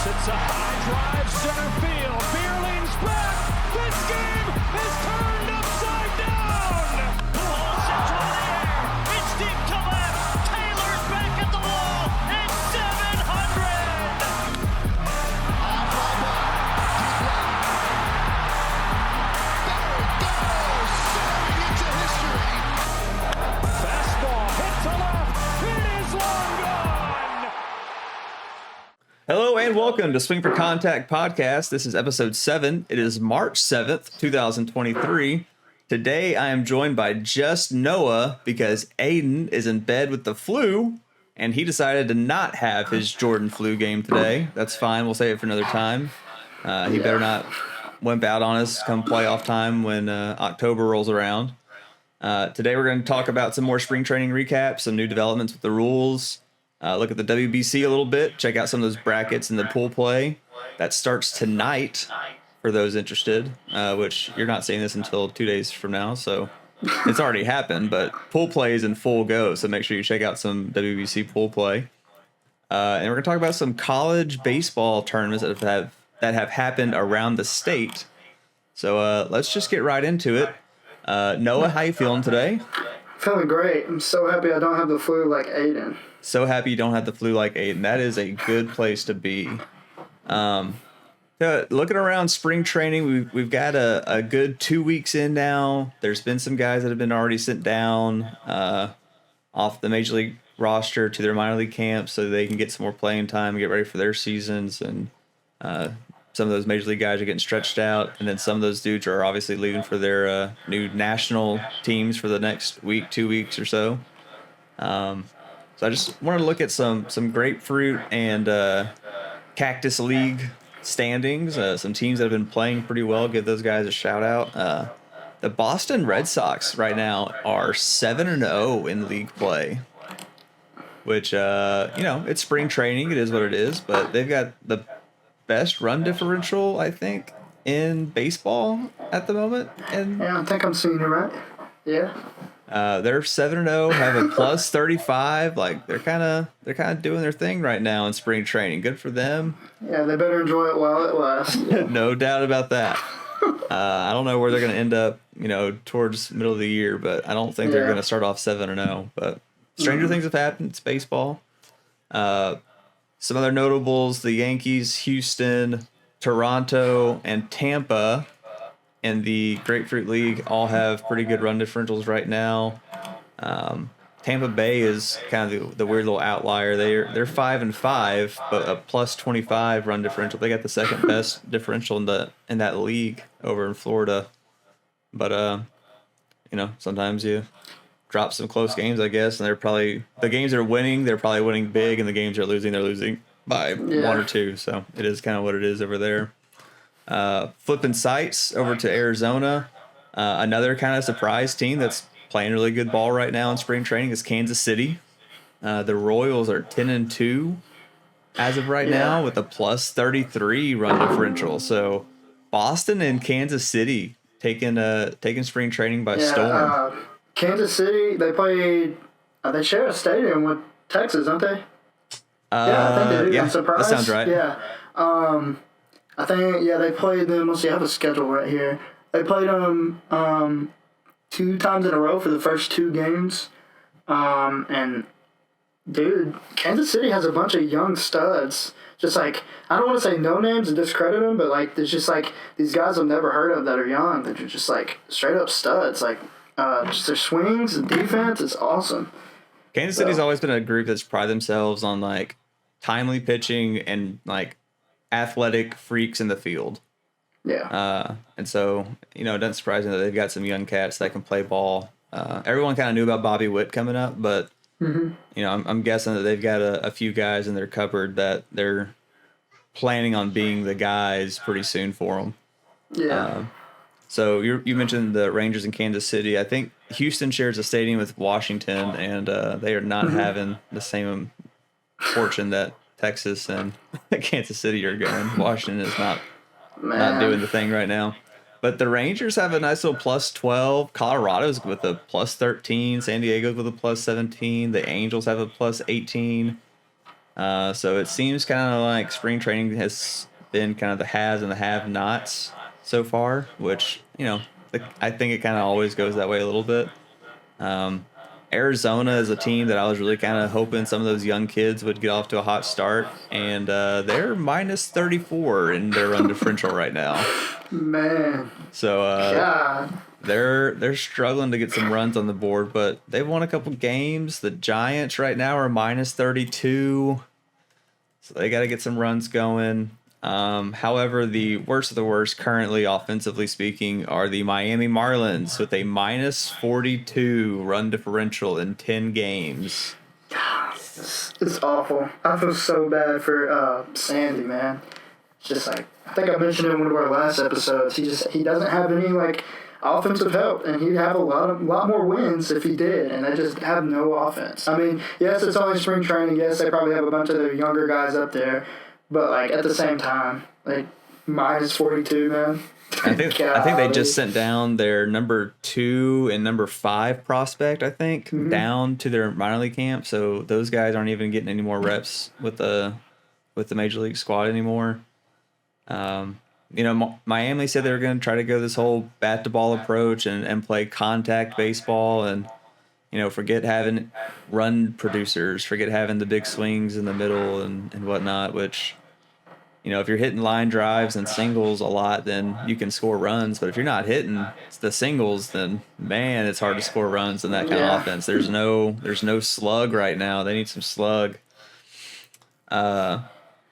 It's a high drive, center field. Beer leans back. This game is turned upside down. Pujols sends one in the air. It's deep to left. Taylor's back at the wall. It's 700. Soaring into history. Fastball hit to left. It is long gone. Hello and welcome to Swing for Contact Podcast. This is episode 7. It is March 7th, 2023. Today I am joined by just Noah because Aiden is in bed with the flu and he decided to not have his Jordan flu game today. That's fine. We'll save it for another time. He better not wimp out on us come playoff time when October rolls around. Today we're going to talk about some more spring training recaps, some new developments with the rules. Look at the WBC a little bit. Check out some of those brackets in the pool play. That starts tonight for those interested, which you're not seeing this until 2 days from now. So it's already happened, but pool play is in full go. So make sure you check out some WBC pool play. And we're going to talk about some college baseball tournaments that have happened around the state. So let's just get right into it. Noah, how you feeling today? Feeling great. I'm so happy I don't have the flu like Aiden. So happy you don't have the flu like Aiden. That is a good place to be. Looking around spring training, we've got a good 2 weeks in now. There's been some guys that have been already sent down off the major league roster to their minor league camps so they can get some more playing time and get ready for their seasons. And some of those major league guys are getting stretched out. And then some of those dudes are obviously leaving for their new national teams for the next week, 2 weeks or so. So I just wanted to look at some grapefruit and cactus league standings, some teams that have been playing pretty well. Give those guys a shout out. The Boston Red Sox right now are 7-0 in league play, which it's spring training. It is what it is, but they've got the best run differential, I think, in baseball at the moment. And Yeah, I think I'm seeing it right. Yeah. they're 7-0, have a plus 35. Like they're kind of doing their thing right now in spring training. Good for them. Yeah, they better enjoy it while it lasts. No doubt about that. I don't know where they're going to end up, towards middle of the year, but I don't think they're going to start off 7-0. But stranger things have happened. It's baseball. Some other notables: the Yankees, Houston, Toronto, and Tampa in the Grapefruit League all have pretty good run differentials right now. Tampa Bay is kind of the weird little outlier. They're 5-5, but a plus 25 run differential. They got the second best differential in that league over in Florida. But sometimes you drop some close games, I guess, and the games they're winning, they're probably winning big, and the games they're losing by 1 or 2. So it is kind of what it is over there. Flipping sites over to Arizona. Another kind of surprise team that's playing really good ball right now in spring training is Kansas City. The Royals are 10-2 as of right now with a plus 33 run differential. So Boston and Kansas City taking spring training by storm. Kansas City, they share a stadium with Texas, don't they? I think they do. I'm surprised. That sounds right. Yeah. I think, they played them. Let's see, I have a schedule right here. They played them 2 times in a row for the first 2 games. And, dude, Kansas City has a bunch of young studs. Just I don't want to say no names and discredit them, but, there's just, these guys I've never heard of that are young that are just, straight up studs. Just their swings and defense is awesome. Kansas City's always been a group that's prided themselves on, timely pitching and, athletic freaks in the field. Yeah. And so, it doesn't surprise me that they've got some young cats that can play ball. Everyone kind of knew about Bobby Witt coming up, but, I'm guessing that they've got a few guys in their cupboard that they're planning on being the guys pretty soon for them. Yeah. So you mentioned the Rangers in Kansas City. I think Houston shares a stadium with Washington, and they are not having the same fortune that Texas and Kansas City are going. Washington is not doing the thing right now. But the Rangers have a nice little plus 12. Colorado's with a plus 13. San Diego's with a plus 17. The Angels have a plus 18. So it seems kind of like spring training has been kind of the haves and the have-nots so far, which, I think it kind of always goes that way a little bit. Arizona is a team that I was really kind of hoping some of those young kids would get off to a hot start, and they're minus 34 in their run differential right now. Man. So God. they're struggling to get some runs on the board, but they've won a couple games. The Giants right now are minus 32, so they got to get some runs going. However, the worst of the worst currently, offensively speaking, are the Miami Marlins with a minus 42 run differential in 10 games. It's awful. I feel so bad for Sandy, man. It's just like, I think I mentioned in one of our last episodes, he doesn't have any offensive help, and he'd have a lot more wins if he did, and they just have no offense. I mean, yes, it's only spring training. Yes, they probably have a bunch of the younger guys up there. But, at the same time, minus 42, man. I think they just sent down their number 2 and number 5 prospect, down to their minor league camp. So those guys aren't even getting any more reps with the major league squad anymore. Miami said they were going to try to go this whole bat-to-ball approach and play contact baseball and, forget having run producers, forget having the big swings in the middle and whatnot, which, if you're hitting line drives and singles a lot, then you can score runs. But if you're not hitting the singles, then, man, it's hard to score runs in that kind of offense. There's no slug right now. They need some slug. And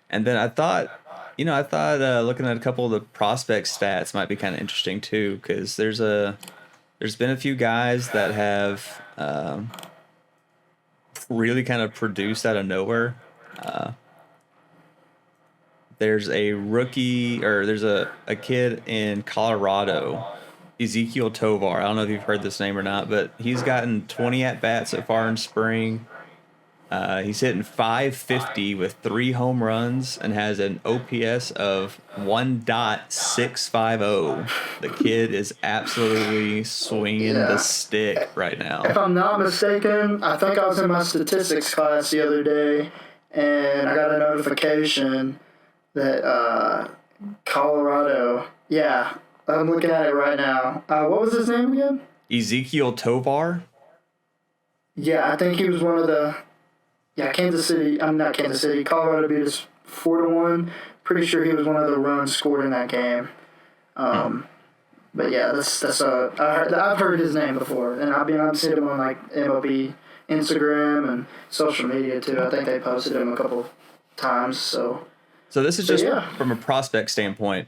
then I thought looking at a couple of the prospect stats might be kind of interesting too, because there's been a few guys that have really kind of produced out of nowhere. There's a rookie, or there's a kid in Colorado, Ezekiel Tovar. I don't know if you've heard this name or not, but he's gotten 20 at-bats so far in spring. He's hitting .550 with 3 home runs and has an OPS of 1.650. The kid is absolutely swinging the stick right now. If I'm not mistaken, I think I was in my statistics class the other day, and I got a notification that Colorado, I'm looking at it right now. What was his name again? Ezekiel Tovar? Yeah, I think he was one of the... Yeah, Colorado beat us 4-1. Pretty sure he was one of the runs scored in that game. But yeah, I've heard his name before, and I've seen him on MLB Instagram and social media too. I think they posted him a couple times. So this is just from a prospect standpoint.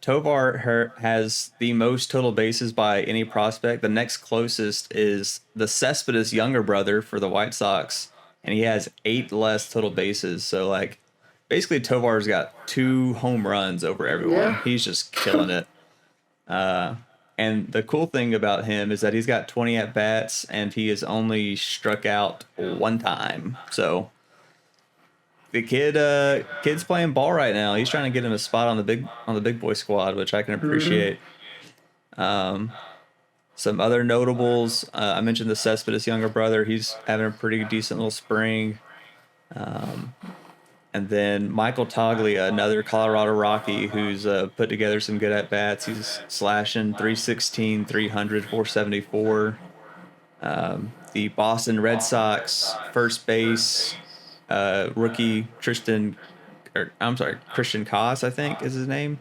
Tovar has the most total bases by any prospect. The next closest is the Cespedes younger brother for the White Sox, and he has 8 less total bases. So, basically Tovar's got 2 home runs over everyone. Yeah. He's just killing it. And the cool thing about him is that he's got 20 at-bats, and he has only struck out 1 time. So the kid's playing ball right now. He's trying to get him a spot on the big boy squad, which I can appreciate. Some other notables, I mentioned the Cespedes younger brother. He's having a pretty decent little spring. And then Michael Toglia, another Colorado Rocky, who's put together some good at-bats. He's slashing .316, .300, .474. The Boston Red Sox first base rookie Christian Koss, I think is his name.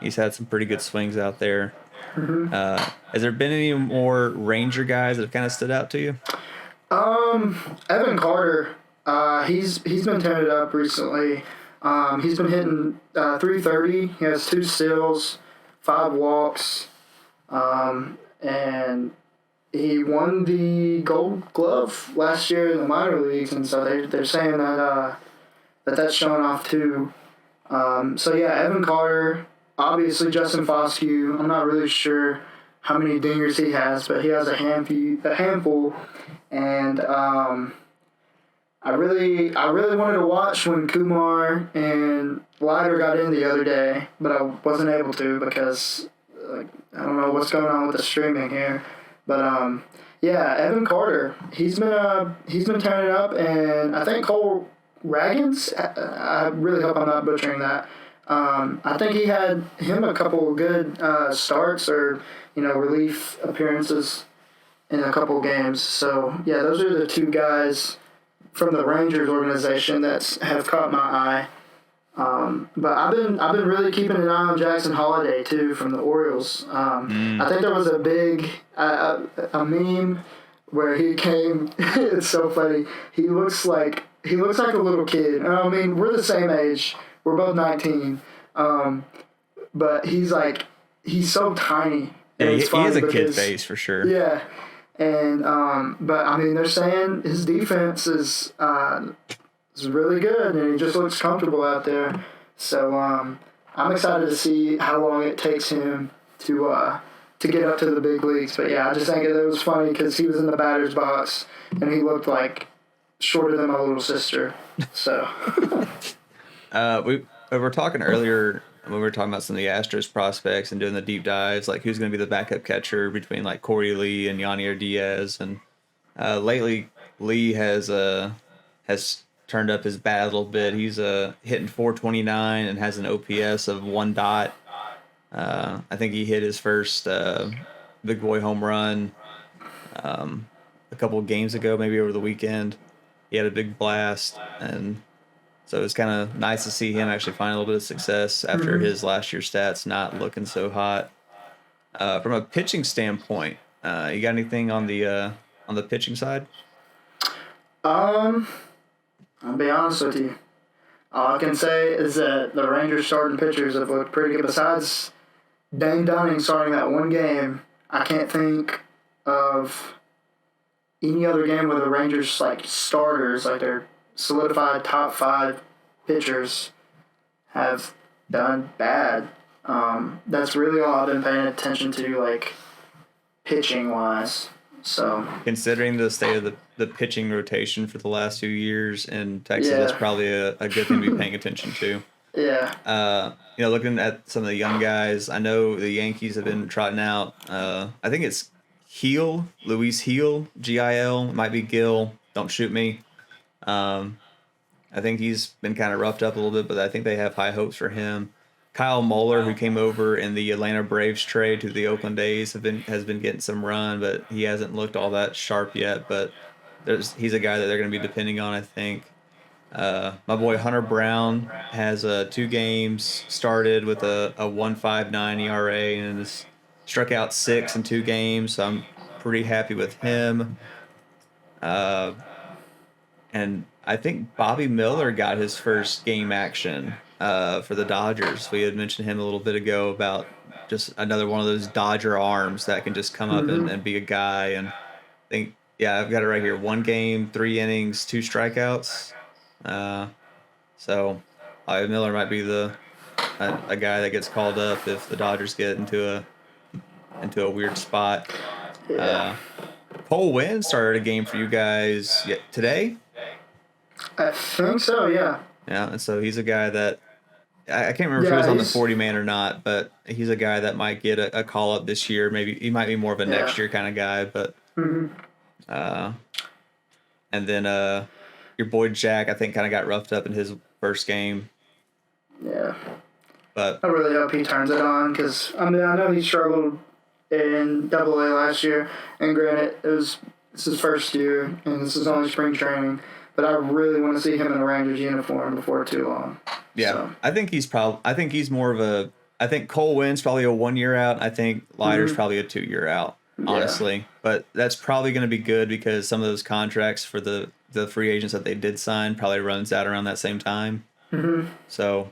He's had some pretty good swings out there. Has there been any more Ranger guys that have kind of stood out to you? Evan Carter, he's been tearing it up recently. He's been hitting .330. He has 2 steals, 5 walks, and he won the Gold Glove last year in the minor leagues, and so they're saying that that's showing off too. Evan Carter. Obviously, Justin Foscue, I'm not really sure how many dingers he has, but he has a handful. And I really wanted to watch when Kumar and Leiter got in the other day, but I wasn't able to because I don't know what's going on with the streaming here. But yeah, Evan Carter, he's been tearing it up, and I think Cole Raggins, I really hope I'm not butchering that. I think he had him a couple of good starts or relief appearances in a couple of games. So yeah, those are the two guys from the Rangers organization that have caught my eye. But I've been really keeping an eye on Jackson Holliday too from the Orioles. I think there was a big a meme where he came. It's so funny. He looks like a little kid. I mean, we're the same age. We're both 19. But he's so tiny. Yeah, he has a kid face for sure. Yeah. And but I mean, they're saying his defense is really good, and he just looks comfortable out there. So I'm excited to see how long it takes him to get up to the big leagues. But yeah, I just think it was funny because he was in the batter's box and he looked like shorter than my little sister. So we were talking earlier when we were talking about some of the Astros prospects and doing the deep dives, like who's going to be the backup catcher between like Corey Lee and Yanier Diaz. And lately, Lee has turned up his bat a little bit. He's hitting .429 and has an OPS of 1 dot. I think he hit his first big boy home run a couple of games ago, maybe over the weekend. He had a big blast, and so it's kind of nice to see him actually find a little bit of success after his last year's stats not looking so hot. From a pitching standpoint, you got anything on the pitching side? I'll be honest with you. All I can say is that the Rangers starting pitchers have looked pretty good. Besides Dane Dunning starting that one game, I can't think of any other game where the Rangers starters, their solidified top 5 pitchers, have done bad. That's really all I've been paying attention to, pitching wise. So considering the state of the pitching rotation for the last few years in Texas, that's probably a good thing to be paying attention to. Yeah. Looking at some of the young guys, I know the Yankees have been trotting out. I think it's Luis Gil, Gil. It might be Gil. Don't shoot me. I think he's been kind of roughed up a little bit, but I think they have high hopes for him. Kyle Muller, who came over in the Atlanta Braves trade to the Oakland A's, has been getting some run, but he hasn't looked all that sharp yet. But he's a guy that they're going to be depending on, I think. My boy Hunter Brown has 2 games started with a 1.59 ERA and has struck out 6 in 2 games. So I'm pretty happy with him. And I think Bobby Miller got his first game action for the Dodgers. We had mentioned him a little bit ago about just another one of those Dodger arms that can just come up and be a guy. And I think, I've got it right here. 1 game, 3 innings, 2 strikeouts. So Bobby Miller might be a guy that gets called up if the Dodgers get into a weird spot. Yeah. Cole Winn started a game for you guys today? I think so, yeah. Yeah, and so he's a guy that I can't remember if he was on the 40-man or not, but he's a guy that might get a call up this year. Maybe he might be more of a next year kind of guy, but and then your boy Jack, I think, kind of got roughed up in his first game. Yeah. But I really hope he turns it on because, I know he struggled in AA last year, and granted, it's his first year, and this is only spring training, but I really want to see him in a Rangers uniform before too long. Yeah, so. I think he's more of a. I think Cole Winn's probably a 1 year out. I think Leiter's probably a 2 year out, honestly. Yeah. But that's probably going to be good because some of those contracts for the free agents that they did sign probably runs out around that same time. Mm-hmm. So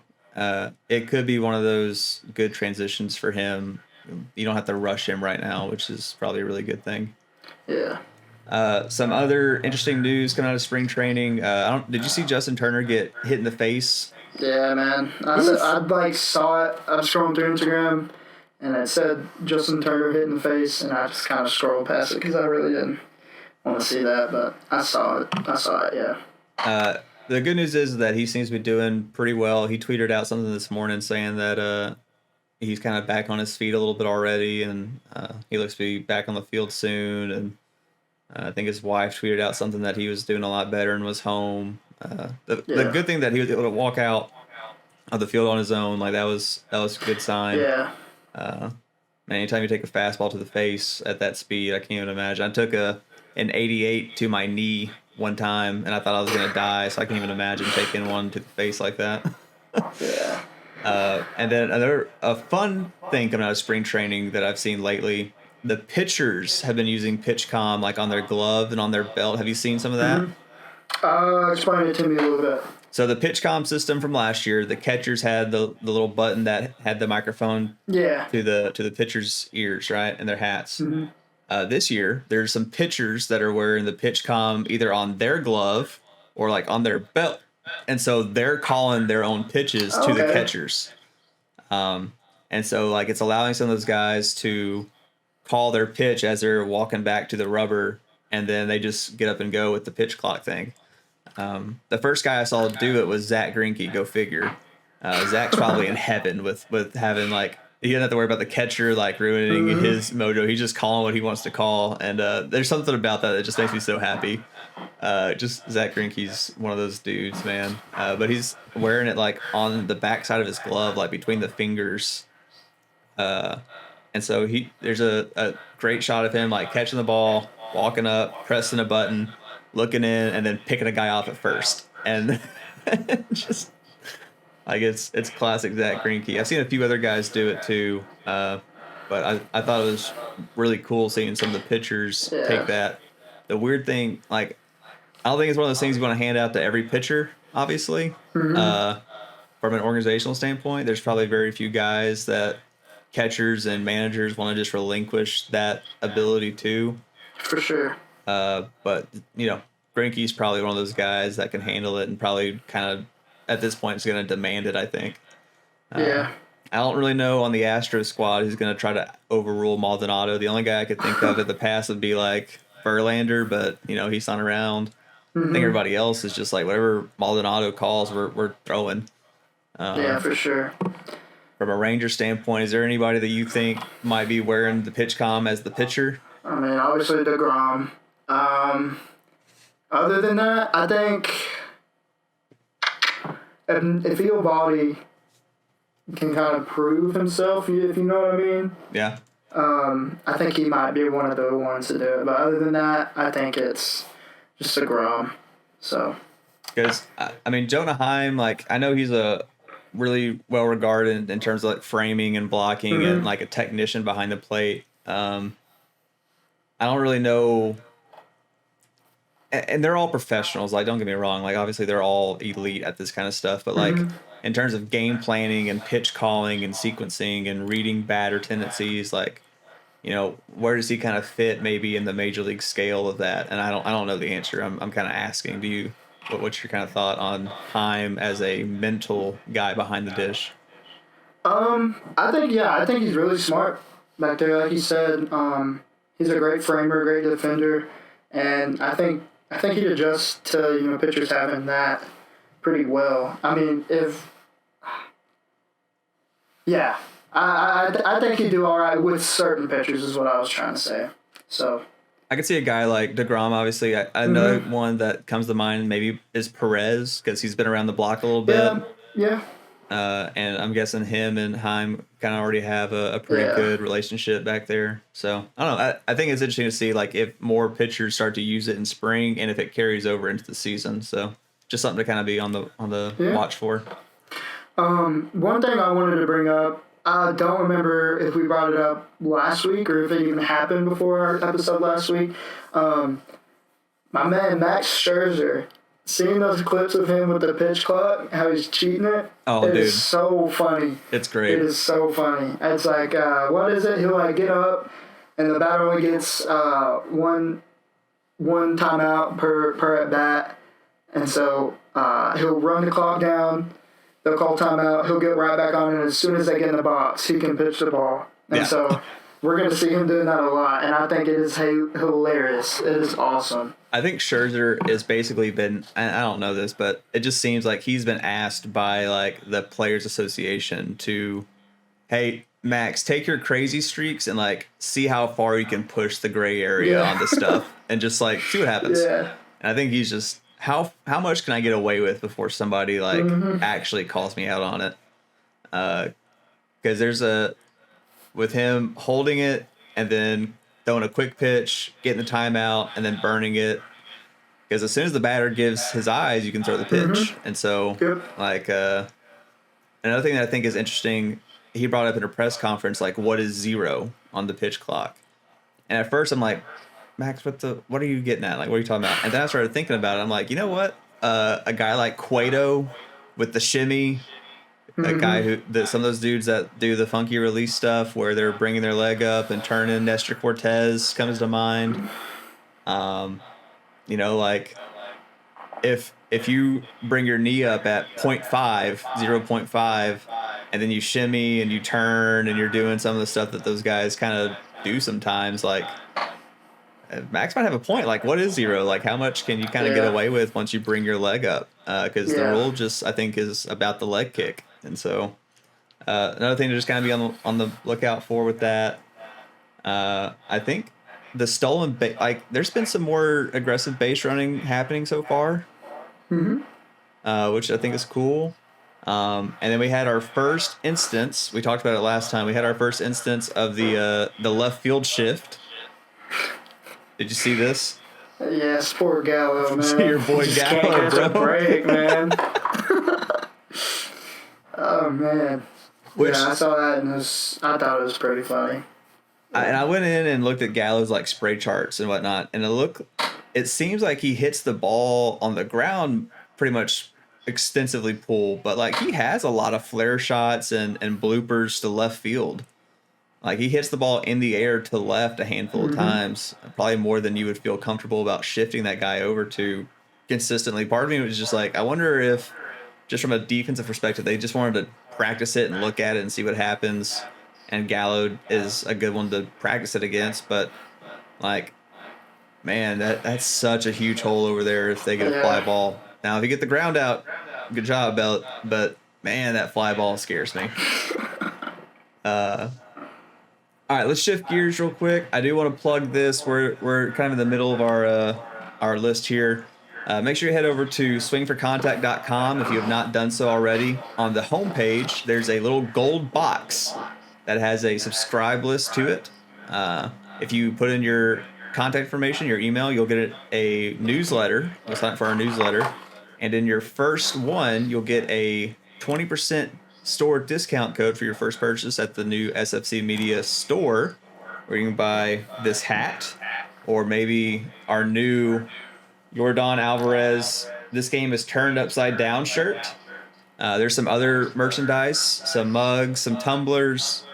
it could be one of those good transitions for him. You don't have to rush him right now, which is probably a really good thing. Yeah. Some other interesting news coming out of spring training. Did you see Justin Turner get hit in the face? Yeah, man. I saw it. I was scrolling through Instagram, and it said Justin Turner hit in the face, and I just kind of scrolled past it because I really didn't want to see that, but I saw it. Yeah. The good news is that he seems to be doing pretty well. He tweeted out something this morning saying that he's kind of back on his feet a little bit already, and he looks to be back on the field soon. And I think his wife tweeted out something that he was doing a lot better and was home. The good thing that he was able to walk out of the field on his own, like that was a good sign. Yeah. Anytime you take a fastball to the face at that speed, I can't even imagine. I took an 88 to my knee one time, and I thought I was gonna die, so I can't even imagine taking one to the face like that. Yeah. And then a fun thing coming out of spring training that I've seen lately, the pitchers have been using PitchCom like on their glove and on their belt. Have you seen some of that? Explain it to me a little bit. So the PitchCom system from last year, the catchers had the little button that had the microphone to the pitchers' ears, right, and their hats. Mm-hmm. This year, there's some pitchers that are wearing the PitchCom either on their glove or like on their belt. And so they're calling their own pitches to the catchers. And so like it's allowing some of those guys to call their pitch as they're walking back to the rubber, and then they just get up and go with the pitch clock thing. The first guy I saw do it was Zach Greinke, go figure. Zach's probably in heaven with having like, he doesn't have to worry about the catcher like ruining his mojo. He's just calling what he wants to call. And there's something about that just makes me so happy. Just Zach Greinke's one of those dudes, man. But he's wearing it like on the back side of his glove, like between the fingers. And so there's a great shot of him like catching the ball, walking up, pressing a button, looking in, and then picking a guy off at first. And just like it's classic Zach Greinke. I've seen a few other guys do it too. But I thought it was really cool seeing some of the pitchers take that. The weird thing, like, I don't think it's one of those things you want to hand out to every pitcher, obviously. Mm-hmm. From an organizational standpoint, there's probably very few guys that catchers and managers want to just relinquish that ability to. For sure. But, you know, Greinke's probably one of those guys that can handle it and probably kind of, at this point, is going to demand it, I think. I don't really know on the Astros squad who's going to try to overrule Maldonado. The only guy I could think of in the past would be, like, Verlander, but, you know, he's not around. Mm-hmm. I think everybody else is just like, whatever Maldonado calls, we're throwing. For sure. From a Ranger standpoint, is there anybody that you think might be wearing the PitchCom as the pitcher? I mean, obviously DeGrom. Other than that, I think if Eovaldi can kind of prove himself, if you know what I mean. Yeah. I think he might be one of the ones to do it. But other than that, I think it's just DeGrom. So. Because, I mean, Jonah Heim, like, I know he's a really well regarded in terms of like framing and blocking and like a technician behind the plate. I don't really know. And they're all professionals. Like, don't get me wrong. Like, obviously, they're all elite at this kind of stuff. But, like, in terms of game planning and pitch calling and sequencing and reading batter tendencies, like, you know, where does he kind of fit maybe in the major league scale of that? And I don't know the answer. I'm kind of asking. What's your kind of thought on Heim as a mental guy behind the dish? I think he's really smart back there. Like you said, he's a great framer, great defender, and I think he'd adjust to, you know, pitchers having that pretty well. I mean, I think he'd do all right with certain pitchers is what I was trying to say. So I could see a guy like DeGrom, obviously. Another one that comes to mind maybe is Perez, because he's been around the block a little bit. Yeah. And I'm guessing him and Heim kind of already have a pretty good relationship back there. So, I don't know. I think it's interesting to see, like, if more pitchers start to use it in spring and if it carries over into the season. So, just something to kind of be on the watch for. One thing I wanted to bring up, I don't remember if we brought it up last week or if it even happened before our episode last week. My man Max Scherzer, seeing those clips of him with the pitch clock, how he's cheating it, is so funny. It's great. It is so funny. It's like, what is it? He'll like get up, and the batter only gets one timeout per at bat, and so he'll run the clock down. They'll call timeout. He'll get right back on, and as soon as they get in the box, he can pitch the ball. And so we're going to see him doing that a lot, and I think it is hilarious. It is awesome. I think Scherzer has basically been, I don't know this, but it just seems like he's been asked by, like, the Players Association to, hey, Max, take your crazy streaks and like see how far you can push the gray area on this stuff and just like see what happens. Yeah. And I think he's just how much can I get away with before somebody like actually calls me out on it? Because there's with him holding it and then throwing a quick pitch, getting the timeout, and then burning it. Because as soon as the batter gives his eyes, you can throw the pitch. And so, like, another thing that I think is interesting, he brought up in a press conference, like, what is 0 on the pitch clock? And at first I'm like, Max, what are you getting at? Like, what are you talking about? And then I started thinking about it. I'm like, you know what? A guy like Cueto with the shimmy, a guy some of those dudes that do the funky release stuff where they're bringing their leg up and turning, Nestor Cortez comes to mind. You know, like if you bring your knee up at 0.5, and then you shimmy and you turn and you're doing some of the stuff that those guys kind of do sometimes, like Max might have a point. Like, what is 0? Like, how much can you kind of get away with once you bring your leg up? Because the rule just, I think, is about the leg kick. And so another thing to just kind of be on the lookout for with that, I think the stolen like there's been some more aggressive base running happening so far, which I think is cool. And then we had our first instance. We talked about it last time. We had our first instance of the left field shift. Did you see this? Yeah, poor Gallo, man. See your boy Just Gallo, can't catch a bro. break, man. Oh man. Which, I saw that and I thought it was pretty funny. I went in and looked at Gallo's like spray charts and whatnot, and it seems like he hits the ball on the ground pretty much extensively pull, but like he has a lot of flare shots and bloopers to left field. Like he hits the ball in the air to left a handful of times, probably more than you would feel comfortable about shifting that guy over to consistently. Part of me was just like, I wonder if just from a defensive perspective, they just wanted to practice it and look at it and see what happens. And Gallo is a good one to practice it against, but like, man, that's such a huge hole over there if they get a fly ball. Now, if you get the ground out, good job, but man, that fly ball scares me. All right, let's shift gears real quick. I do want to plug this. We're kind of in the middle of our list here. Make sure you head over to swingforcontact.com if you have not done so already. On the homepage, there's a little gold box that has a subscribe list to it. If you put in your contact information, your email, you'll get a newsletter. You'll sign up for our newsletter. And in your first one, you'll get a 20% store discount code for your first purchase at the new SFC Media store, where you can buy this hat or maybe our new Yordan Alvarez "This Game is Turned Upside Down" shirt. There's some other merchandise, some mugs, some tumblers,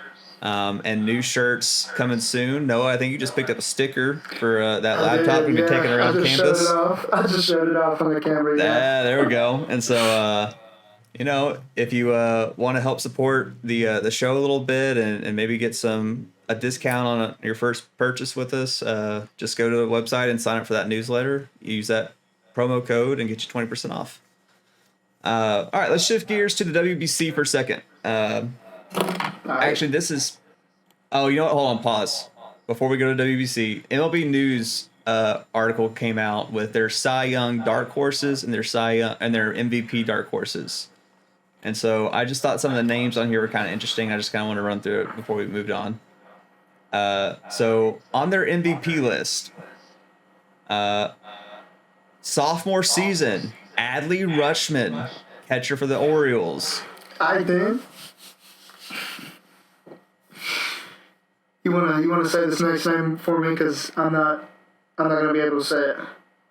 and new shirts coming soon. Noah, I think you just picked up a sticker for that laptop we've been taking around campus. I just showed it off on the camera. Yeah, there we go. And so, if you want to help support the show a little bit and maybe get a discount on your first purchase with us, just go to the website and sign up for that newsletter. Use that promo code and get you 20% off. All right, let's shift gears to the WBC for a second. Actually, this is... Oh, you know what? Hold on, pause. Before we go to WBC, MLB News article came out with their Cy Young dark horses and their MVP dark horses. And so I just thought some of the names on here were kind of interesting. I just kind of want to run through it before we moved on. So on their MVP list, sophomore season, Adley Rutschman, catcher for the Orioles. I did. You wanna say this next name for me, because I'm not gonna be able to say it.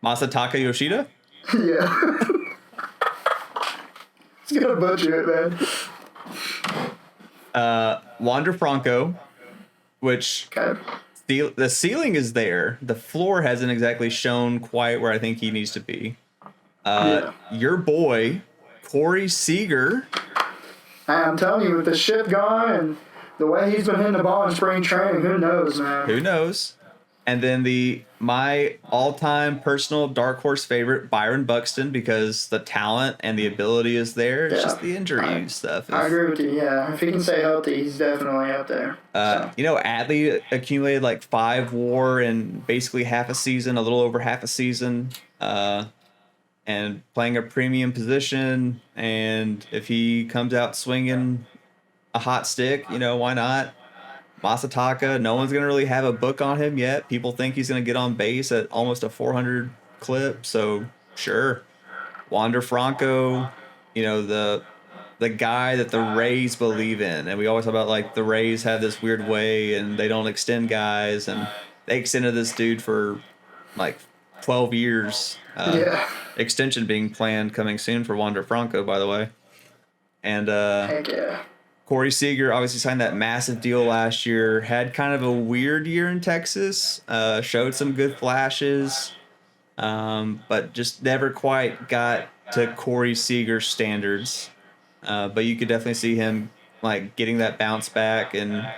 Masataka Yoshida. Yeah. He's gonna butcher it, man. Wander Franco, which the ceiling is there. The floor hasn't exactly shown quite where I think he needs to be. Your boy, Corey Seager. I'm telling you, with the ship gone and the way he's been hitting the ball in spring training, who knows, man? Who knows? And then my all-time personal dark horse favorite, Byron Buxton, because the talent and the ability is there. It's just the injury stuff. I agree with you, yeah. If he can stay healthy, he's definitely up there. Adley accumulated like 5 WAR in basically half a season, a little over half a season, and playing a premium position. And if he comes out swinging a hot stick, why not? Masataka, no one's going to really have a book on him yet. People think he's going to get on base at almost a 400 clip, so sure. Wander Franco, the guy that the Rays believe in. And we always talk about, like, the Rays have this weird way and they don't extend guys, and they extended this dude for, like, 12 years. Extension being planned coming soon for Wander Franco, by the way. And heck yeah. Corey Seager obviously signed that massive deal last year, had kind of a weird year in Texas, showed some good flashes, but just never quite got to Corey Seager standards. But you could definitely see him like getting that bounce back, and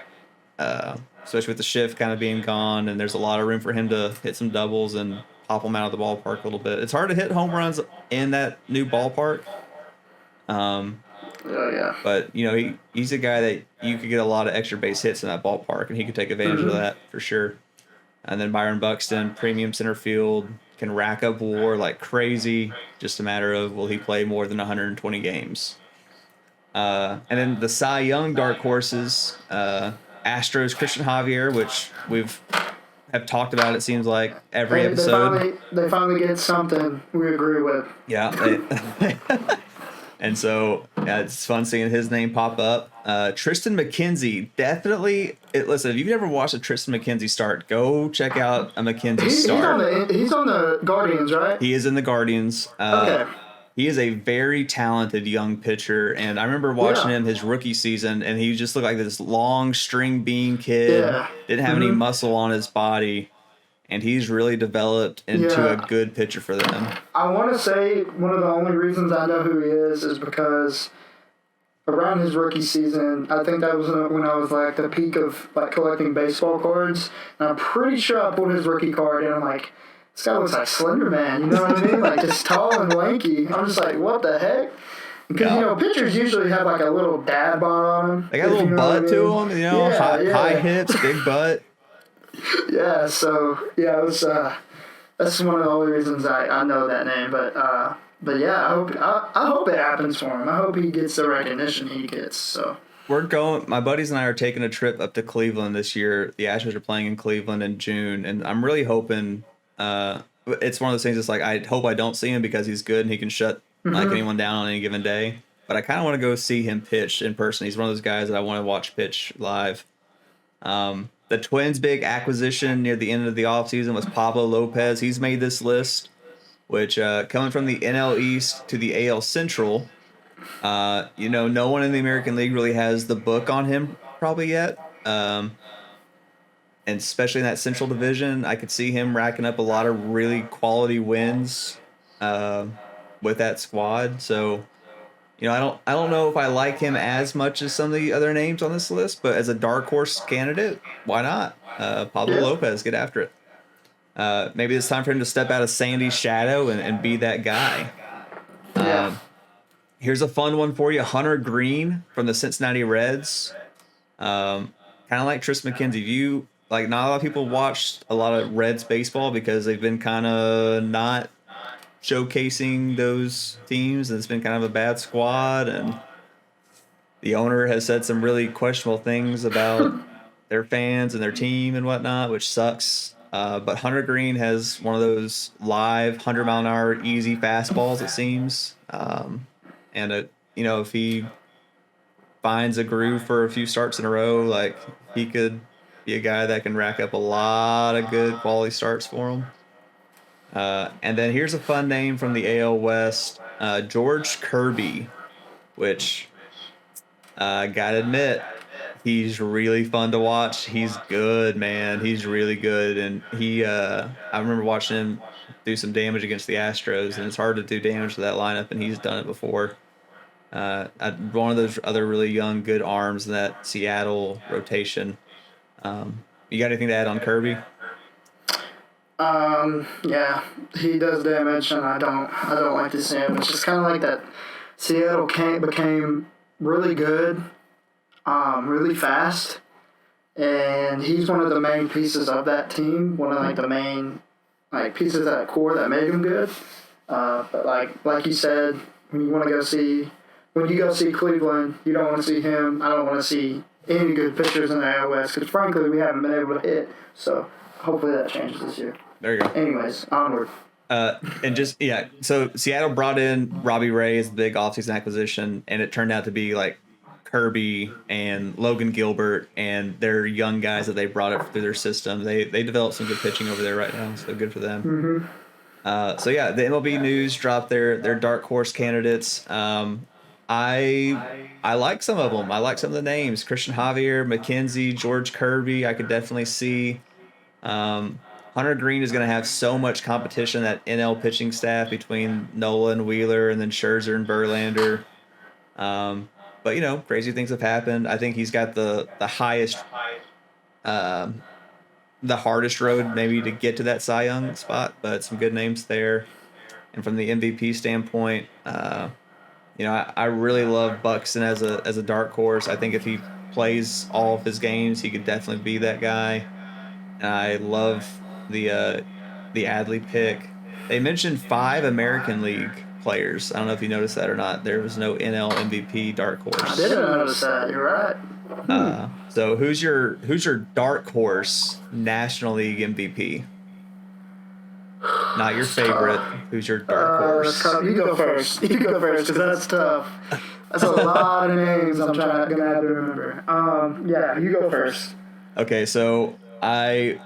especially with the shift kind of being gone, and there's a lot of room for him to hit some doubles and pop them out of the ballpark a little bit. It's hard to hit home runs in that new ballpark. But, he's a guy that you could get a lot of extra base hits in that ballpark, and he could take advantage of that for sure. And then Byron Buxton, premium center field, can rack up WAR like crazy. Just a matter of, will he play more than 120 games? And then the Cy Young dark horses, Astros Christian Javier, which have talked about, it seems like, every episode. They finally get something we agree with. Yeah. And so it's fun seeing his name pop up. Tristan McKenzie, definitely. Listen, if you've never watched a Tristan McKenzie start, go check out a McKenzie start. He's on the Guardians, right? He is in the Guardians. Okay. He is a very talented young pitcher, and I remember watching him his rookie season, and he just looked like this long string bean kid. Yeah. Didn't have any muscle on his body. And he's really developed into a good pitcher for them. I want to say one of the only reasons I know who he is because around his rookie season, I think that was when I was like the peak of like collecting baseball cards. And I'm pretty sure I pulled his rookie card and I'm like, this guy looks like Slender Man. You know what I mean? Like just tall and lanky. I'm just like, what the heck? Because, pitchers usually have like a little dad bod on them. They got a little butt to them, high hips, big butt. Yeah, so it was. That's one of the only reasons I know that name. But yeah, I hope it happens for him. I hope he gets the recognition he gets. So my buddies and I are taking a trip up to Cleveland this year. The Astros are playing in Cleveland in June, and I'm really hoping. It's one of those things. It's like I hope I don't see him because he's good and he can shut like anyone down on any given day. But I kind of want to go see him pitch in person. He's one of those guys that I want to watch pitch live. The Twins' big acquisition near the end of the offseason was Pablo Lopez. He's made this list, which coming from the NL East to the AL Central, no one in the American League really has the book on him probably yet. And especially in that Central Division, I could see him racking up a lot of really quality wins with that squad. So, I don't know if I like him as much as some of the other names on this list, but as a dark horse candidate, why not? Pablo Lopez, get after it. Maybe it's time for him to step out of Sandy's shadow and be that guy. Here's a fun one for you. Hunter Green from the Cincinnati Reds. Kind of like Tristan McKenzie. Not a lot of people watched a lot of Reds baseball because they've been kind of not showcasing those teams, and it's been kind of a bad squad, and the owner has said some really questionable things about their fans and their team and whatnot, which sucks. But Hunter Green has one of those live 100-mile-an-hour easy fastballs, it seems. And if he finds a groove for a few starts in a row, like he could be a guy that can rack up a lot of good quality starts for him. And then here's a fun name from the AL West, George Kirby, which gotta admit, he's really fun to watch. He's good, man. He's really good, and I remember watching him do some damage against the Astros, and it's hard to do damage to that lineup, and he's done it before. One of those other really young, good arms in that Seattle rotation. You got anything to add on Kirby? Yeah, he does damage, and I don't like to see him. It's just kind of like that. Seattle became really good, really fast, and he's one of the main pieces of that team. One of like the main pieces of that core that made him good. But like you said, when you go see Cleveland, you don't want to see him. I don't want to see any good pitchers in the AL West because frankly we haven't been able to hit. So hopefully that changes this year. There you go. Anyways, onward. So Seattle brought in Robbie Ray as the big offseason acquisition, and it turned out to be like Kirby and Logan Gilbert and their young guys that they brought up through their system. They developed some good pitching over there right now, so good for them. Mm-hmm. The MLB News dropped their dark horse candidates. I like some of them. I like some of the names: Christian Javier, McKenzie, George Kirby. I could definitely see. Hunter Green is going to have so much competition, that NL pitching staff between Nola and Wheeler and then Scherzer and Verlander. But, crazy things have happened. I think he's got the highest, the hardest road maybe to get to that Cy Young spot, but some good names there. And from the MVP standpoint, I really love Buxton as a dark horse. I think if he plays all of his games, he could definitely be that guy. And I love the Adley pick. They mentioned 5 American League players. I don't know if you noticed that or not. There was no NL MVP dark horse. I didn't notice that. You're right. So who's your dark horse National League MVP? Not your favorite. Who's your dark horse? You go first. You go first because that's tough. That's a lot of names I'm gonna have to remember. You go first. Okay, so I've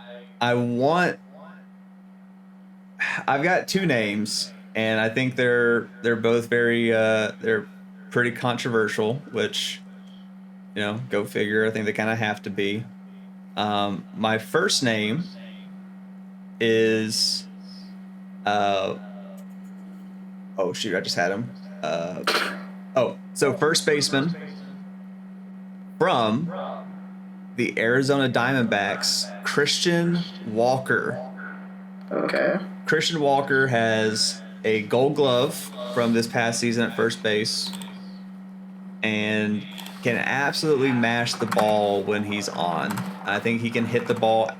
got 2 names, and I think they're both very they're pretty controversial, which go figure. I think they kind of have to be. My first name is I just had him. So first baseman from the Arizona Diamondbacks, Christian Walker. Okay. Christian Walker has a Gold Glove from this past season at first base and can absolutely mash the ball when he's on. I think he can hit the ball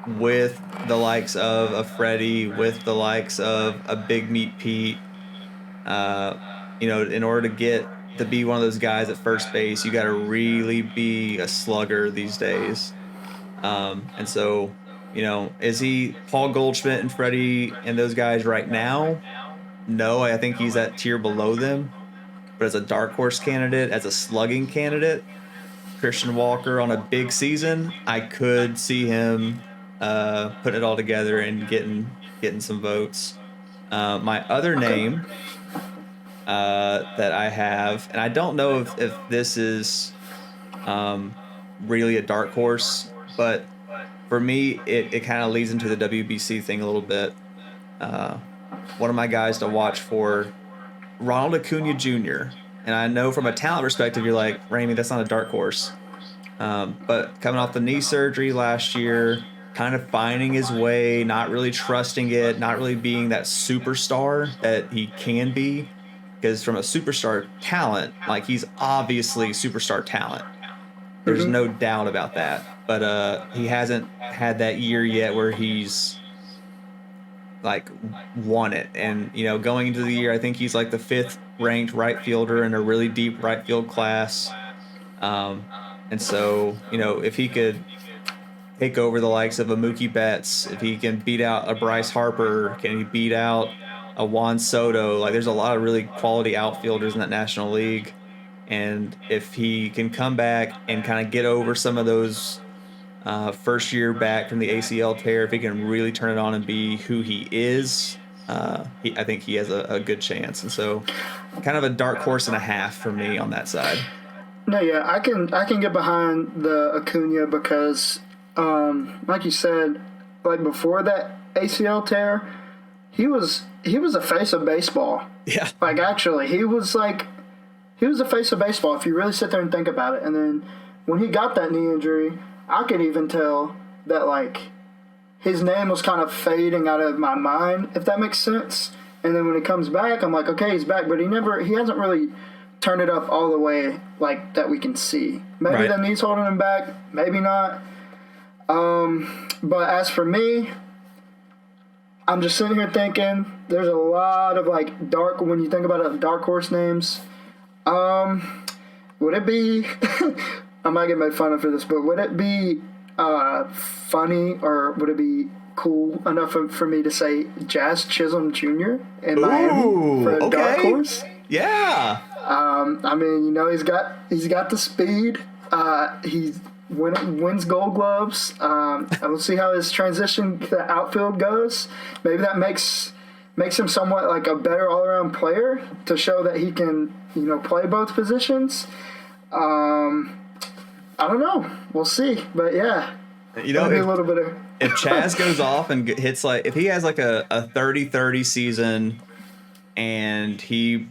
with the likes of a Freddie, with the likes of a Big Meat Pete. In order to be one of those guys at first base, you got to really be a slugger these days. And so, is he Paul Goldschmidt and Freddie and those guys right now? No, I think he's that tier below them. But as a dark horse candidate, as a slugging candidate, Christian Walker on a big season, I could see him putting it all together and getting some votes. My other name that I have, and I don't know if this is really a dark horse, but for me, it kind of leads into the WBC thing a little bit. One of my guys to watch for, Ronald Acuna Jr. And I know from a talent perspective, you're like, Ramey, that's not a dark horse. But coming off the knee surgery last year, kind of finding his way, not really trusting it, not really being that superstar that he can be. Because from a superstar talent, he's obviously superstar talent. There's no doubt about that. But he hasn't had that year yet where he's won it. And going into the year, I think he's the 5th ranked right fielder in a really deep right field class. And so if he could take over the likes of a Mookie Betts, if he can beat out a Bryce Harper, can he beat out a Juan Soto? There's a lot of really quality outfielders in that National League. And if he can come back and kind of get over some of those first year back from the ACL tear, if he can really turn it on and be who he is, I think he has a good chance. And so kind of a dark horse and a half for me on that side. No, yeah, I can get behind the Acuna because, like you said, before that ACL tear, he was a face of baseball. Yeah. Actually, he was a face of baseball if you really sit there and think about it. And then when he got that knee injury, I could even tell that his name was kind of fading out of my mind, if that makes sense. And then when he comes back, I'm like, okay, he's back, but he hasn't really turned it up all the way like that we can see. Maybe the knee's holding him back, maybe not. But as for me, I'm just sitting here thinking there's a lot of like when you think about it, dark horse names. Would it be I might get made fun of for this, but would it be funny, or would it be cool enough for me to say Jazz Chisholm Jr. in Miami for a dark horse? Yeah. I mean, he's got the speed. He wins Gold Gloves. We'll see how his transition to the outfield goes. Maybe that makes him somewhat like a better all-around player to show that he can, play both positions. I don't know. We'll see. But yeah, maybe a little bit of. If Chaz goes off and hits if he has like a 30-30 season, and he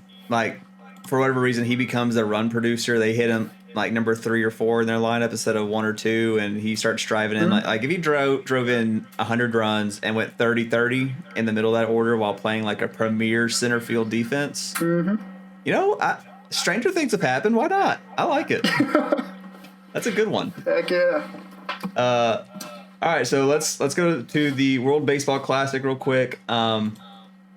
for whatever reason he becomes a run producer, they hit him like number 3 or 4 in their lineup instead of 1 or 2, and he starts driving in like if he drove in 100 runs and went 30-30 in the middle of that order while playing like a premier center field defense. Stranger things have happened. Why not? I like it. That's a good one. Heck yeah. All right, so let's go to the World Baseball Classic real quick.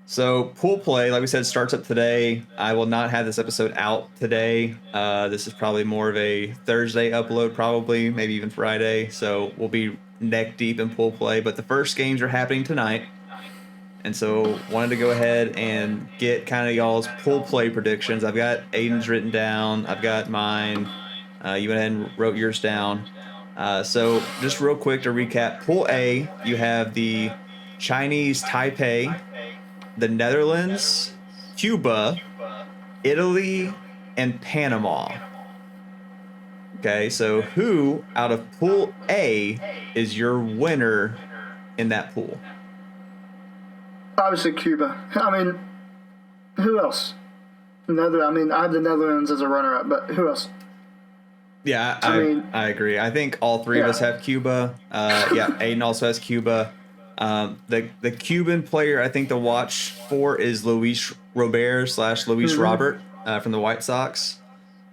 So pool play, like we said, starts up today. I will not have this episode out today. This is probably more of a Thursday upload, probably, maybe even Friday. So we'll be neck deep in pool play. But the first games are happening tonight. And so wanted to go ahead and get kind of y'all's pool play predictions. I've got Aiden's written down. I've got mine. You went ahead and wrote yours down. So just real quick to recap, Pool A, you have the Chinese Taipei, the Netherlands, Cuba, Italy, and Panama. Okay, so who out of Pool A is your winner in that pool? Obviously Cuba. I mean, who else? I have the Netherlands as a runner-up, but who else? Yeah, I agree. I think all three of us have Cuba. Aiden also has Cuba. The Cuban player I think to watch for is Luis Robert / Luis Robert from the White Sox.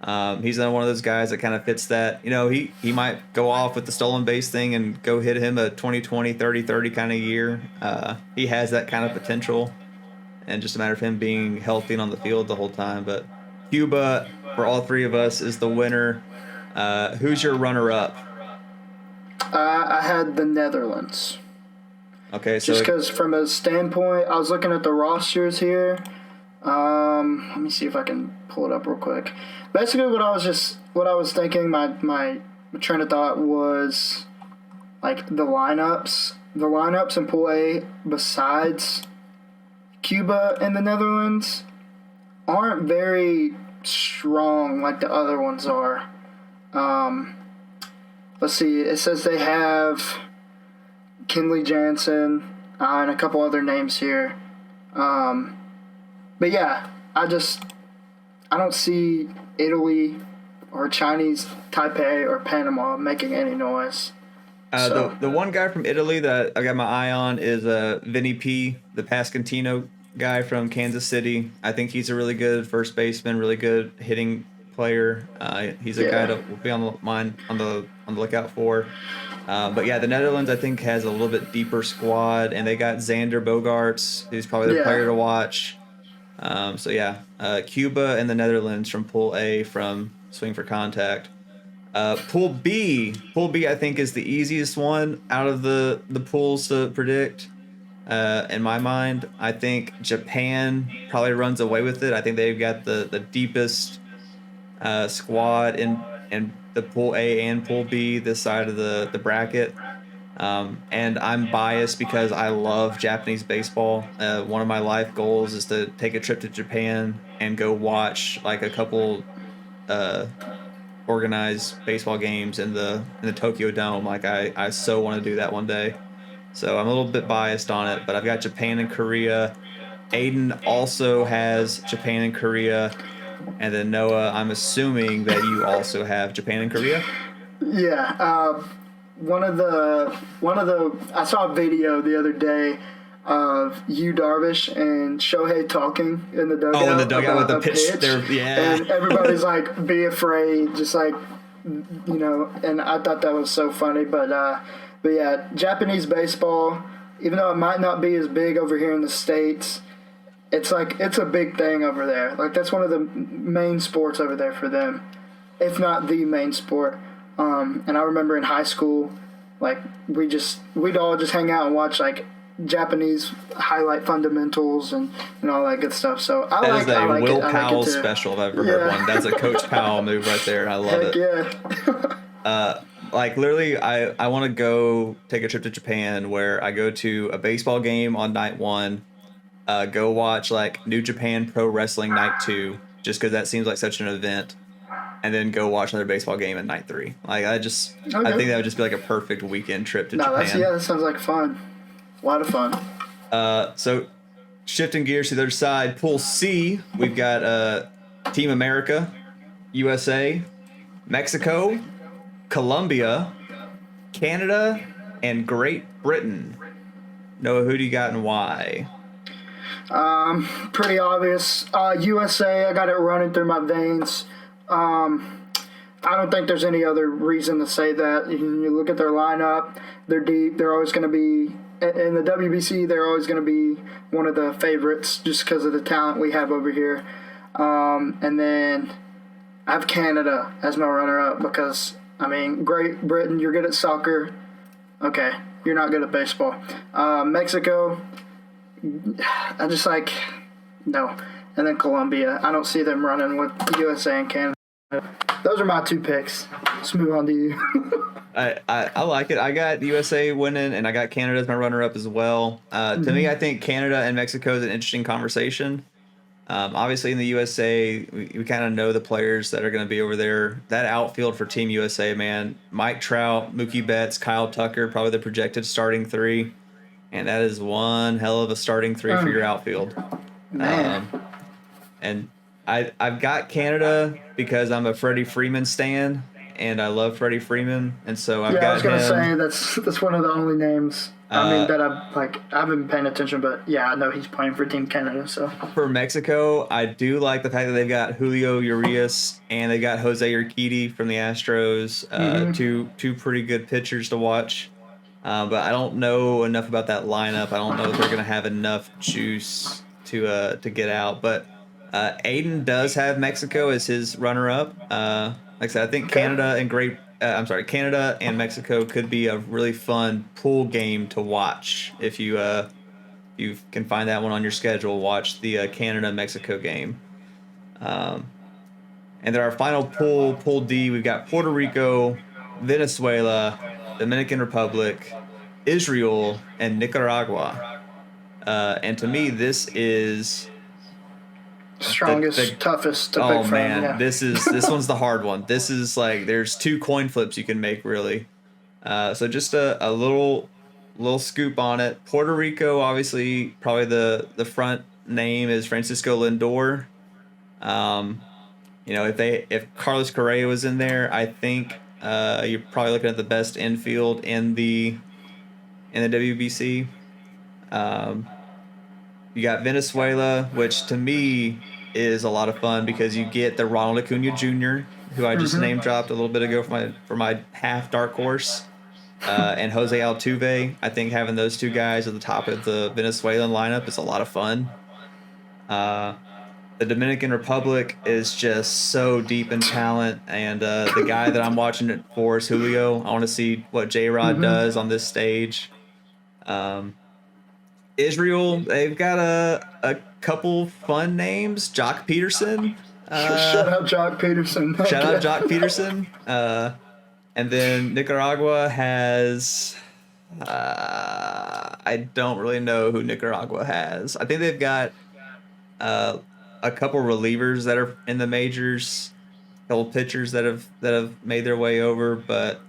He's another one of those guys that kind of fits that. He might go off with the stolen base thing and go hit him a 20-20, 30-30 kind of year. He has that kind of potential, and just a matter of him being healthy and on the field the whole time. But Cuba, for all three of us, is the winner. Who's your runner-up? I had the Netherlands. Okay, so just because from a standpoint, I was looking at the rosters here. Let me see if I can pull it up real quick. Basically, what I was thinking, my train of thought was like the lineups in Pool A besides Cuba and the Netherlands aren't very strong like the other ones are. Let's see. It says they have Kenley Jansen and a couple other names here. But yeah, I don't see Italy or Chinese Taipei or Panama making any noise. The one guy from Italy that I got my eye on is Vinny P, the Pascantino guy from Kansas City. I think he's a really good first baseman, really good hitting player. He's a guy to be on the lookout for. But yeah, the Netherlands I think has a little bit deeper squad, and they got Xander Bogaerts, who's probably the player to watch. Cuba and the Netherlands from Pool A from Swing for Contact. Pool B I think is the easiest one out of the pools to predict. In my mind, I think Japan probably runs away with it. I think they've got the deepest squad in the Pool A and Pool B, this side of the bracket. And I'm biased because I love Japanese baseball. One of my life goals is to take a trip to Japan and go watch like a couple organized baseball games in the Tokyo Dome. Like I so want to do that one day. So I'm a little bit biased on it, but I've got Japan and Korea. Aiden also has Japan and Korea. And then Noah, I'm assuming that you also have Japan and Korea? Yeah. one of the I saw a video the other day of Yu Darvish and Shohei talking in the dugout. Oh, in the dugout with the pitch. Yeah. And everybody's like, be afraid, just like, and I thought that was so funny. But yeah, Japanese baseball, even though it might not be as big over here in the States, it's a big thing over there. Like, that's one of the main sports over there for them, if not the main sport. And I remember in high school, like, we'd all just hang out and watch, like, Japanese highlight fundamentals and all that good stuff. So that is a Will Powell special if I've ever heard one. That's a Coach Powell move right there. I love it. Yeah. Like, literally, I want to go take a trip to Japan where I go to a baseball game on night 1, go watch, like, New Japan Pro Wrestling night 2, just because that seems like such an event, and then go watch another baseball game at night 3. Like, I think that would just be like a perfect weekend trip to Japan. That sounds like fun. A lot of fun. So, shifting gears to the other side, Pool C, we've got Team America, USA, Mexico, Colombia, Canada, and Great Britain. Noah, who do you got and why? Pretty obvious. USA, I got it running through my veins. I don't think there's any other reason to say that. You look at their lineup, they're deep. They're always going to be, in the WBC, they're always going to be one of the favorites just because of the talent we have over here. And then I have Canada as my runner-up because, Great Britain, you're good at soccer. Okay, you're not good at baseball. Mexico, I just no. And then Colombia, I don't see them running with USA and Canada. Those are my 2 picks. Let's move on to you. I like it. I got USA winning, and I got Canada as my runner-up as well. To me, I think Canada and Mexico is an interesting conversation. Obviously, in the USA, we kind of know the players that are going to be over there. That outfield for Team USA, man, Mike Trout, Mookie Betts, Kyle Tucker, probably the projected starting 3. And that is one hell of a starting 3 for your outfield. And I've got Canada because I'm a Freddie Freeman stan, and I love Freddie Freeman, and so I've got him. I was gonna say that's one of the only names that I haven't been paying attention, but yeah, I know he's playing for Team Canada. So for Mexico, I do like the fact that they've got Julio Urias and they got Jose Urquidy from the Astros, two pretty good pitchers to watch. But I don't know enough about that lineup. I don't know if they're going to have enough juice to get out. But Aiden does have Mexico as his runner-up. Like I said, I think Canada and Mexico could be a really fun pool game to watch. If you can find that one on your schedule, watch the Canada-Mexico game. And then our final Pool D, we've got Puerto Rico, Venezuela, Dominican Republic, Israel, and Nicaragua. And to me, this is strongest, toughest to pick from. Oh man, yeah. this one's the hard one. This is like there's 2 coin flips you can make really. So just a little scoop on it. Puerto Rico, obviously, probably the front name is Francisco Lindor. If Carlos Correa was in there, I think you're probably looking at the best infield in the WBC. You got Venezuela, which to me is a lot of fun because you get the Ronald Acuna Jr., who I just name dropped a little bit ago for my half dark horse, and Jose Altuve. I think having those 2 guys at the top of the Venezuelan lineup is a lot of fun. The Dominican Republic is just so deep in talent, and the guy that I'm watching it for is Julio. I want to see what J-Rod does on this stage. Israel, they've got a couple fun names. Jock Peterson. Shout out Jock Peterson. Shout out Jock Peterson. And then Nicaragua has... I don't really know who Nicaragua has. I think they've got a couple relievers that are in the majors, a couple pitchers that have made their way over. But,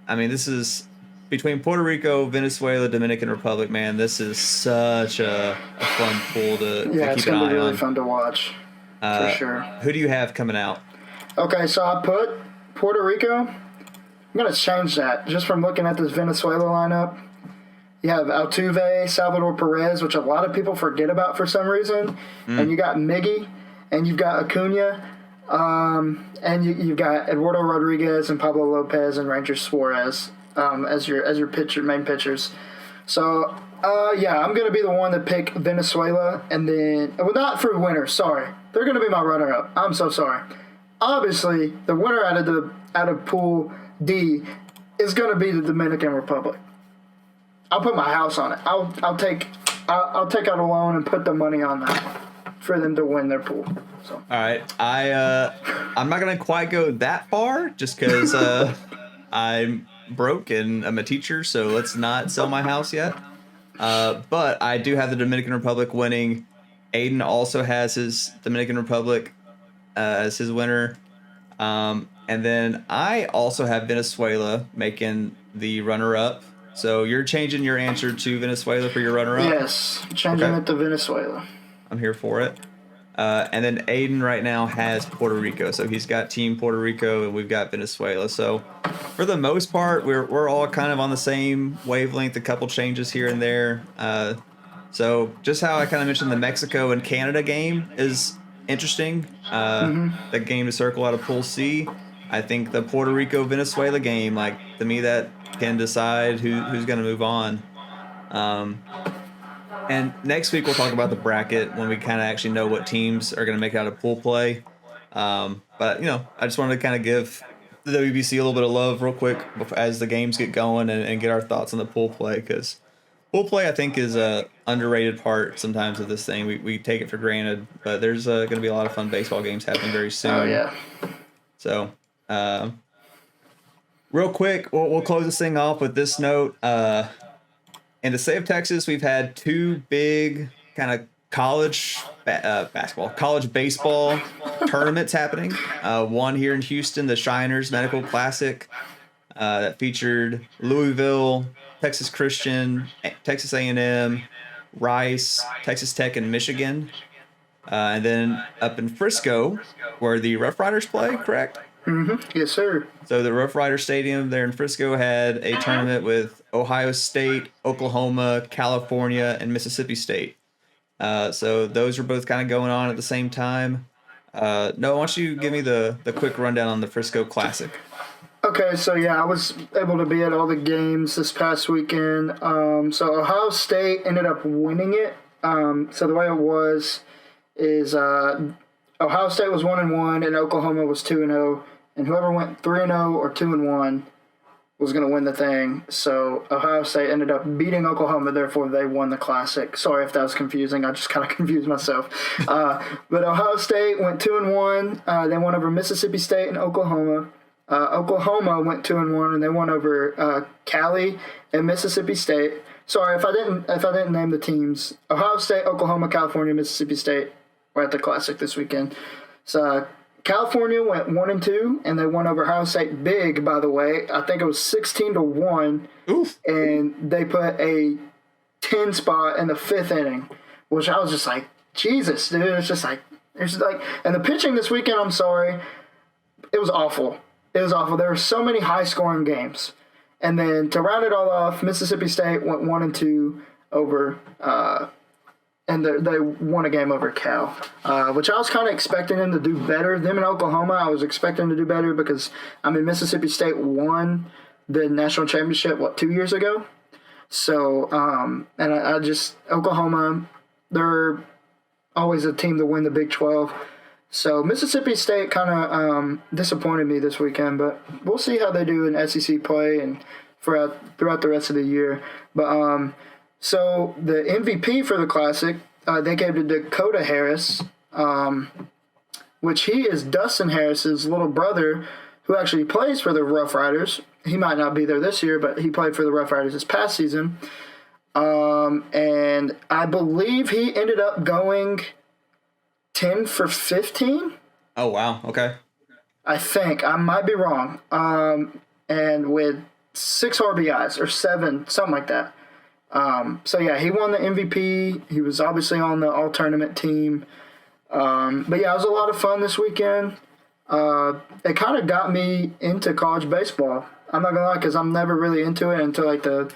this is... Between Puerto Rico, Venezuela, Dominican Republic, man, this is such a fun pool to keep an eye on. Yeah, it's going to be really fun to watch, for sure. Who do you have coming out? Okay, so I put Puerto Rico, I'm going to change that just from looking at this Venezuela lineup. You have Altuve, Salvador Perez, which a lot of people forget about for some reason. And you got Miggy, and you've got Acuna, and you've got Eduardo Rodriguez and Pablo Lopez and Ranger Suarez as your main pitchers. So, I'm going to be the one to pick Venezuela, and then not for winner. Sorry, they're going to be my runner-up. I'm so sorry. Obviously, the winner out of Pool D is going to be the Dominican Republic. I'll put my house on it. I'll take out a loan and put the money on that for them to win their pool. So. All right, I'm not gonna quite go that far just because I'm broke and I'm a teacher, so let's not sell my house yet. But I do have the Dominican Republic winning. Aiden also has his Dominican Republic as his winner, and then I also have Venezuela making the runner-up. So you're changing your answer to Venezuela for your runner-up? Yes, changing it to Venezuela. I'm here for it. And then Aiden right now has Puerto Rico. So he's got Team Puerto Rico, and we've got Venezuela. So for the most part, we're all kind of on the same wavelength, a couple changes here and there. So just how I kind of mentioned the Mexico and Canada game is interesting. The game to circle out of Pool C. I think the Puerto Rico-Venezuela game, to me, that can decide who's going to move on. And next week we'll talk about the bracket when we kind of actually know what teams are going to make it out of pool play. But, I just wanted to kind of give the WBC a little bit of love real quick as the games get going and get our thoughts on the pool play, because pool play, I think, is a underrated part sometimes of this thing. We take it for granted, but there's going to be a lot of fun baseball games happening very soon. Oh, yeah. So, real quick, we'll close this thing off with this note. In the state of Texas, we've had two big kind of college baseball tournaments happening. One here in Houston, the Shiners Medical Classic, that featured Louisville, Texas Christian, Texas A&M, Rice, Texas Tech, and Michigan. And then up in Frisco, where the Rough Riders play, correct? Mm-hmm. Yes, sir. So the Rough Rider Stadium there in Frisco had a tournament with Ohio State, Oklahoma, California, and Mississippi State. So those were both kind of going on at the same time. Noah, why don't you give me the quick rundown on the Frisco Classic? Okay, so I was able to be at all the games this past weekend. So Ohio State ended up winning it. So the way it is Ohio State was 1-1 and Oklahoma was 2-0. And whoever went 3-0 or 2-1 was going to win the thing. So Ohio State ended up beating Oklahoma, therefore they won the Classic. Sorry if that was confusing. I just kind of confused myself. But Ohio State went 2-1. They won over Mississippi State and Oklahoma. Oklahoma went 2-1 and they won over Cali and Mississippi State. Sorry if I didn't name the teams. Ohio State, Oklahoma, California, Mississippi State were at the Classic this weekend. So California went 1-2, and they won over Ohio State big, by the way. I think it was 16-1. Oof. And they put a 10 spot in the 5th inning, which I was just like, Jesus, dude. It's like, and the pitching this weekend, I'm sorry, it was awful. It was awful. There were so many high-scoring games. And then to round it all off, Mississippi State went 1-2 over and they won a game over Cal, which I was kind of expecting them to do better. Them and Oklahoma, I was expecting to do better because, Mississippi State won the national championship, 2 years ago? So, and I just, Oklahoma, they're always a team to win the Big 12. So Mississippi State kind of disappointed me this weekend, but we'll see how they do in SEC play and throughout the rest of the year. But so the MVP for the Classic, they gave to Dakota Harris, which he is Dustin Harris's little brother, who actually plays for the Rough Riders. He might not be there this year, but he played for the Rough Riders this past season. And I believe he ended up going 10 for 15. Oh, wow. Okay. I think. I might be wrong. And with 6 RBIs or 7, something like that. So, he won the MVP. He was obviously on the all-tournament team. But, it was a lot of fun this weekend. it kind of got me into college baseball. I'm not going to lie, because I'm never really into it until like the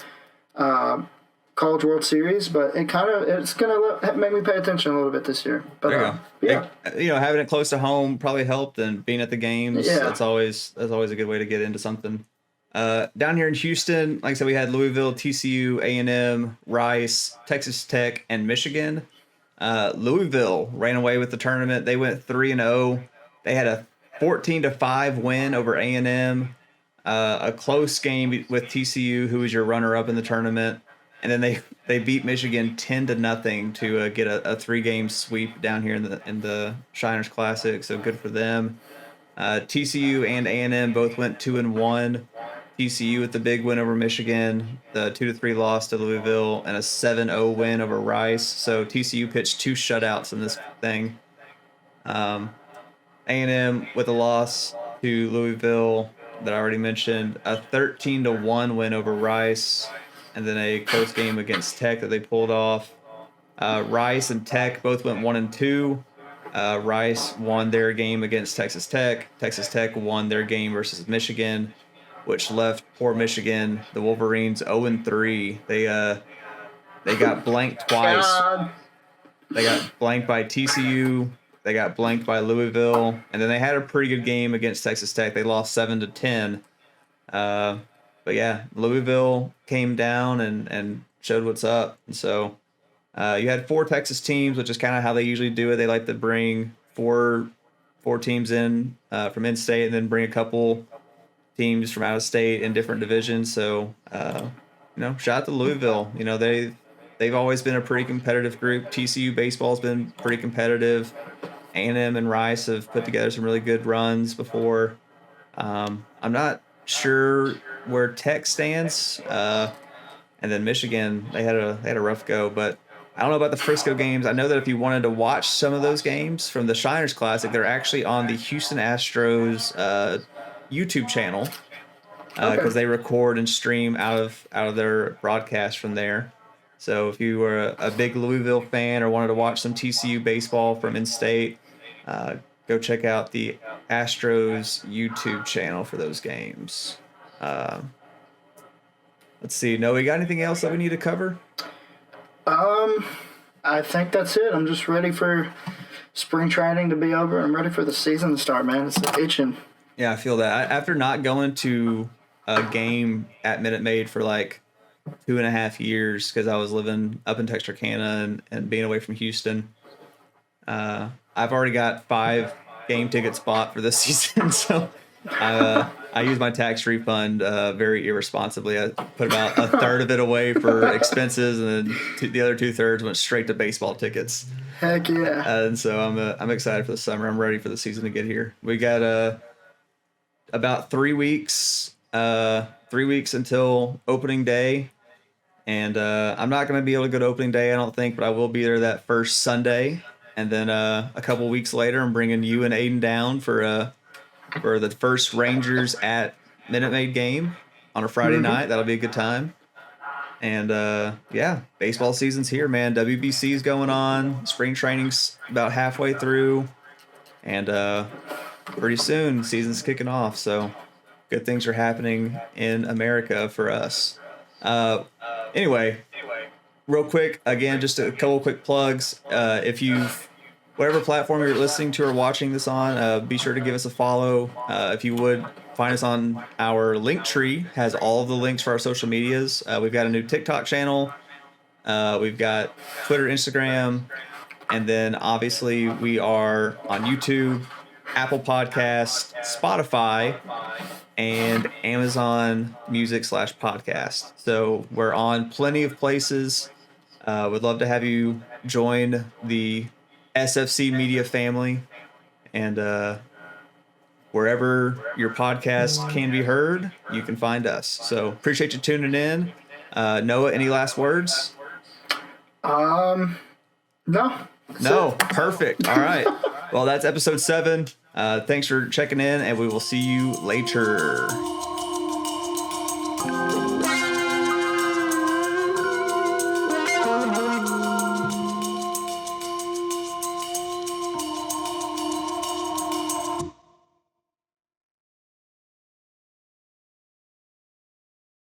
College World Series, but it's going to make me pay attention a little bit this year. But, there you go. Yeah. Having it close to home probably helped, and being at the games, that's always a good way to get into something. Down here in Houston, like I said, we had Louisville, TCU, A&M, Rice, Texas Tech, and Michigan. Louisville ran away with the tournament. They went 3-0. They had a 14-5 win over A&M. A close game with TCU, who was your runner-up in the tournament, and then they beat Michigan 10-0 to get a 3-game sweep down here in the Shiners Classic. So good for them. TCU and A&M both went 2-1. TCU with the big win over Michigan, the 2-3 loss to Louisville, and a 7-0 win over Rice. So TCU pitched 2 shutouts in this thing. A&M with a loss to Louisville that I already mentioned, a 13-1 win over Rice, and then a close game against Tech that they pulled off. Rice and Tech both went 1-2. Rice won their game against Texas Tech. Texas Tech won their game versus Michigan, which left poor Michigan, the Wolverines, 0-3. They got blanked twice. God. They got blanked by TCU. They got blanked by Louisville, and then they had a pretty good game against Texas Tech. They lost 7-10. But yeah, Louisville came down and showed what's up. And so you had 4 Texas teams, which is kind of how they usually do it. They like to bring four teams in from in-state, and then bring a couple teams from out of state in different divisions. So shout out to Louisville. They've always been a pretty competitive group. TCU baseball's been pretty competitive. A&M and Rice have put together some really good runs before. I'm not sure where Tech stands, and then Michigan, they had a rough go. But I don't know about the Frisco games. I know that if you wanted to watch some of those games from the Shiners Classic, they're actually on the Houston Astros YouTube channel because they record and stream out of their broadcast from there. So if you were a big Louisville fan or wanted to watch some TCU baseball from in-state, go check out the Astros YouTube channel for those games. Let's see. Noah, you got anything else that we need to cover? I think that's it. I'm just ready for spring training to be over. I'm ready for the season to start, man. It's itching. Yeah, I feel that. After not going to a game at Minute Maid for like 2.5 years because I was living up in Texarkana and being away from Houston, I've already got 5 game tickets bought for this season. So I use my tax refund very irresponsibly. I put about a third of it away for expenses, and then the other 2/3 went straight to baseball tickets. Heck yeah! And so I'm excited for the summer. I'm ready for the season to get here. We got about 3 weeks. 3 weeks until opening day, and I'm not going to be able to go to opening day, I don't think, but I will be there that first Sunday, and then a couple weeks later, I'm bringing you and Aiden down for the first Rangers at Minute Maid game on a Friday night. That'll be a good time. And baseball season's here, man. WBC is going on. Spring training's about halfway through, and pretty soon season's kicking off. So good things are happening in America for us. Anyway, real quick, again, just a couple quick plugs. If whatever platform you're listening to or watching this on, be sure to give us a follow. If you would, find us on our link tree, has all of the links for our social medias. We've got a new TikTok channel. We've got Twitter, Instagram, and then obviously we are on YouTube, Apple Podcast, Spotify, and Amazon Music /podcast. So we're on plenty of places. Would love to have you join the SFC Media family, and wherever your podcast can be heard, you can find us. So appreciate you tuning in. Noah, any last words? No. No, perfect. All right. Well, that's episode 7. Thanks for checking in, and we will see you later.